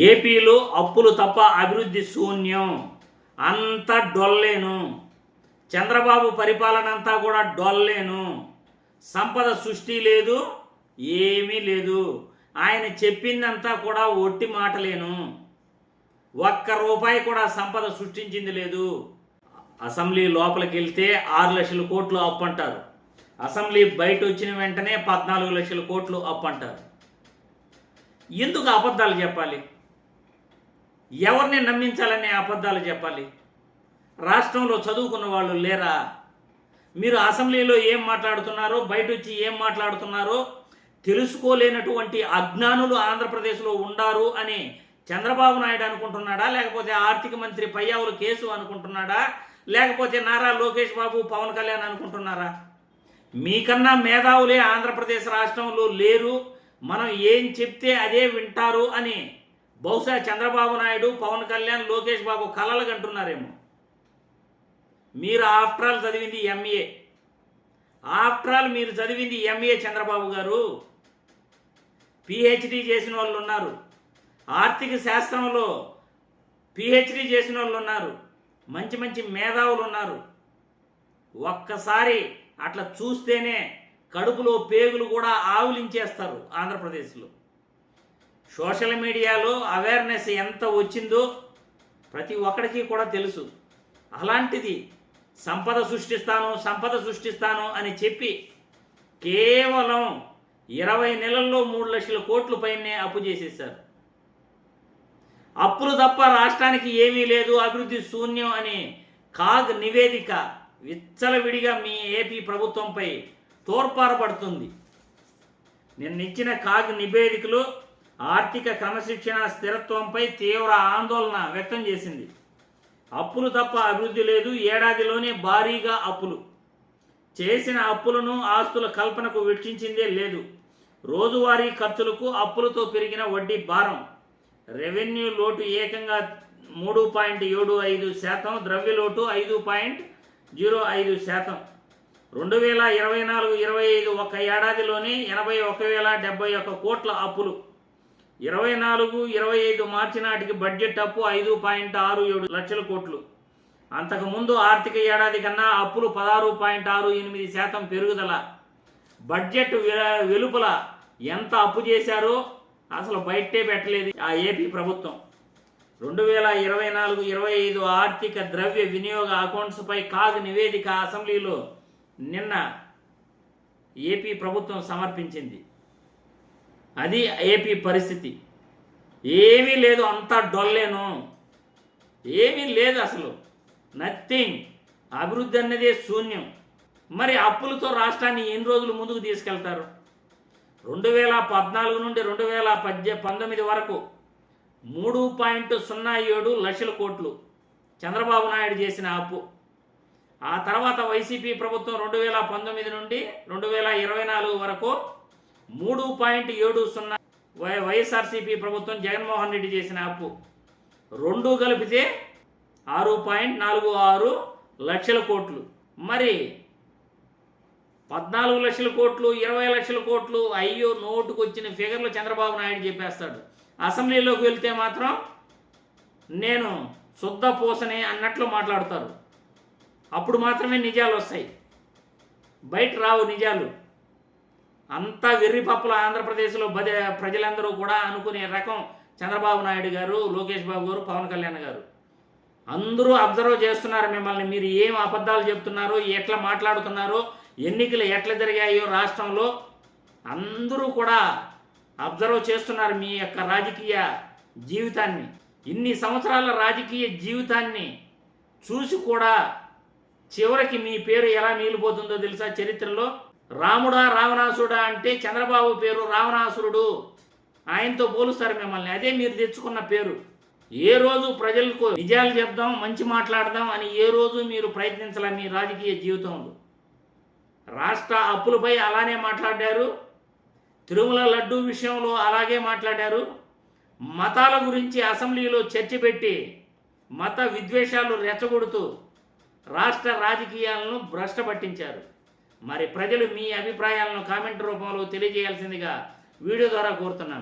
ఏపీలో అప్పులు తప్ప అభివృద్ధి శూన్యం, అంత డొల్లేను. చంద్రబాబు పరిపాలన అంతా కూడా డొల్లేను. సంపద సృష్టి లేదు, ఏమీ లేదు. ఆయన చెప్పిందంతా కూడా ఒట్టి మాటలేను. ఒక్క రూపాయి కూడా సంపద సృష్టించింది లేదు. అసెంబ్లీ లోపలికి వెళ్తే 6 లక్షల కోట్లు అప్పు అంటారు. అసెంబ్లీ బయట వచ్చిన వెంటనే 14 లక్షల కోట్లు అప్పు అంటారు. ఎందుకు అబద్ధాలు చెప్పాలి? ఎవరిని నమ్మించాలనే అబద్ధాలు చెప్పాలి? రాష్ట్రంలో చదువుకున్న వాళ్ళు లేరా? మీరు అసెంబ్లీలో ఏం మాట్లాడుతున్నారో, బయట వచ్చి ఏం మాట్లాడుతున్నారో తెలుసుకోలేనటువంటి అజ్ఞానులు ఆంధ్రప్రదేశ్లో ఉండారు అని చంద్రబాబు నాయుడు అనుకుంటున్నాడా? లేకపోతే ఆర్థిక మంత్రి పయ్యావుల కేసు అనుకుంటున్నాడా? లేకపోతే నారా లోకేష్ బాబు, పవన్ కళ్యాణ్ అనుకుంటున్నారా? మీకన్నా మేధావులే ఆంధ్రప్రదేశ్ రాష్ట్రంలో లేరు, మనం ఏం చెప్తే అదే వింటారు అని బహుశా చంద్రబాబు నాయుడు, పవన్ కళ్యాణ్, లోకేష్ బాబు కలలు కంటున్నారేమో. మీరు ఆఫ్టర్ ఆల్ చదివింది ఎంఏ. మీరు చదివింది ఎంఏ చంద్రబాబు గారు. పిహెచ్డి చేసిన వాళ్ళు ఉన్నారు, ఆర్థిక శాస్త్రంలో పిహెచ్డి చేసిన వాళ్ళు ఉన్నారు, మంచి మంచి మేధావులు ఉన్నారు. ఒక్కసారి అట్లా చూస్తేనే కడుపులో పేగులు కూడా ఆవులించేస్తారు ఆంధ్రప్రదేశ్లో. సోషల్ మీడియాలో అవేర్నెస్ ఎంత వచ్చిందో ప్రతి ఒక్కడికి కూడా తెలుసు. అలాంటిది సంపద సృష్టిస్తాను అని చెప్పి కేవలం 20 నెలల్లో 3 లక్షల కోట్ల పైనే అప్పు చేసేశారు. అప్పులు తప్ప రాష్ట్రానికి ఏమీ లేదు, అభివృద్ధి శూన్యం అని కాగ్ నివేదిక విచ్చలవిడిగా మీ ఏపీ ప్రభుత్వంపై తోడ్పారపడుతుంది. నిన్నిచ్చిన కాగ్ నివేదికలో ఆర్థిక క్రమశిక్షణ స్థిరత్వంపై తీవ్ర ఆందోళన వ్యక్తం చేసింది. అప్పులు తప్ప అభివృద్ధి లేదు, ఏడాదిలోనే భారీగా అప్పులు. చేసిన అప్పులను ఆస్తుల కల్పనకు వెచ్చించిందే లేదు. రోజువారీ ఖర్చులకు అప్పులతో పెరిగిన వడ్డీ భారం. రెవెన్యూ లోటు ఏకంగా 3.75%, ద్రవ్య లోటు 5.05%. 2024-25 ఒక్క ఏడాదిలోనే 81,071 కోట్ల అప్పులు. 24-25 మార్చి నాటికి బడ్జెట్ అప్పు 5.67 లక్షల కోట్లు. అంతకుముందు ఆర్థిక ఏడాది కన్నా అప్పులు 16.68% పెరుగుదల. బడ్జెట్ వెలుపల ఎంత అప్పు చేశారో అసలు బయటే పెట్టలేదు ఆ ఏపీ ప్రభుత్వం. 2024-25 ఆర్థిక ద్రవ్య వినియోగ అకౌంట్స్పై కాగ్ నివేదిక అసెంబ్లీలో నిన్న ఏపీ ప్రభుత్వం సమర్పించింది. అది ఏపీ పరిస్థితి. ఏమీ లేదు, అంతా డొల్లేను, ఏమీ లేదు, అసలు నథింగ్. అభివృద్ధి అన్నదే శూన్యం. మరి అప్పులతో రాష్ట్రాన్ని ఎన్ని రోజులు ముందుకు తీసుకెళ్తారు? 2014 నుండి 2019 వరకు 3.07 లక్షల కోట్లు చంద్రబాబు నాయుడు చేసిన అప్పు. ఆ తర్వాత వైసీపీ ప్రభుత్వం 2019 నుండి 2024 వరకు 3.70, వైఎస్ఆర్సీపీ ప్రభుత్వం జగన్మోహన్ రెడ్డి చేసిన అప్పు. రెండు కలిపితే 6.46 లక్షల కోట్లు. మరి 14 లక్షల కోట్లు, 20 లక్షల కోట్లు, అయ్యో నోటుకు వచ్చిన ఫిగర్లు చంద్రబాబు నాయుడు చెప్పేస్తాడు. అసెంబ్లీలోకి వెళ్తే మాత్రం నేను శుద్ధ పూసనే అన్నట్లు మాట్లాడతారు. అప్పుడు మాత్రమే నిజాలు వస్తాయి, బయట రావు నిజాలు. అంతా వెర్రి పప్పుల ఆంధ్రప్రదేశ్లో ప్రజలందరూ కూడా అనుకునే రకం చంద్రబాబు నాయుడు గారు, లోకేష్ బాబు గారు, పవన్ కళ్యాణ్ గారు. అందరూ అబ్జర్వ్ చేస్తున్నారు మిమ్మల్ని. మీరు ఏం అబద్ధాలు చెప్తున్నారో, ఎట్లా మాట్లాడుతున్నారో, ఎన్నికలు ఎట్లా జరిగాయో రాష్ట్రంలో అందరూ కూడా అబ్జర్వ్ చేస్తున్నారు మీ యొక్క రాజకీయ జీవితాన్ని. ఇన్ని సంవత్సరాల రాజకీయ జీవితాన్ని చూసి కూడా చివరికి మీ పేరు ఎలా మిగిలిపోతుందో తెలుసా చరిత్రలో? రాముడా రావణాసురుడా అంటే చంద్రబాబు పేరు రావణాసురుడు, ఆయనతో పోలుస్తారు మిమ్మల్ని. అదే మీరు తెచ్చుకున్న పేరు. ఏ రోజు ప్రజలకు నిజాలు చెప్దాం, మంచి మాట్లాడదాం అని ఏ రోజు మీరు ప్రయత్నించాల మీ రాజకీయ జీవితంలో. రాష్ట్ర అప్పులపై అలానే మాట్లాడారు, తిరుమల లడ్డూ విషయంలో అలాగే మాట్లాడారు, మతాల గురించి అసెంబ్లీలో చర్చ పెట్టి మత విద్వేషాలు రెచ్చగొడుతూ రాష్ట్ర రాజకీయాలను భ్రష్ట పట్టించారు. మరి ప్రజలు మీ అభిప్రాయాలను కామెంట్ రూపంలో తెలియజేయాల్సిందిగా వీడియో ద్వారా కోరుతున్నాను.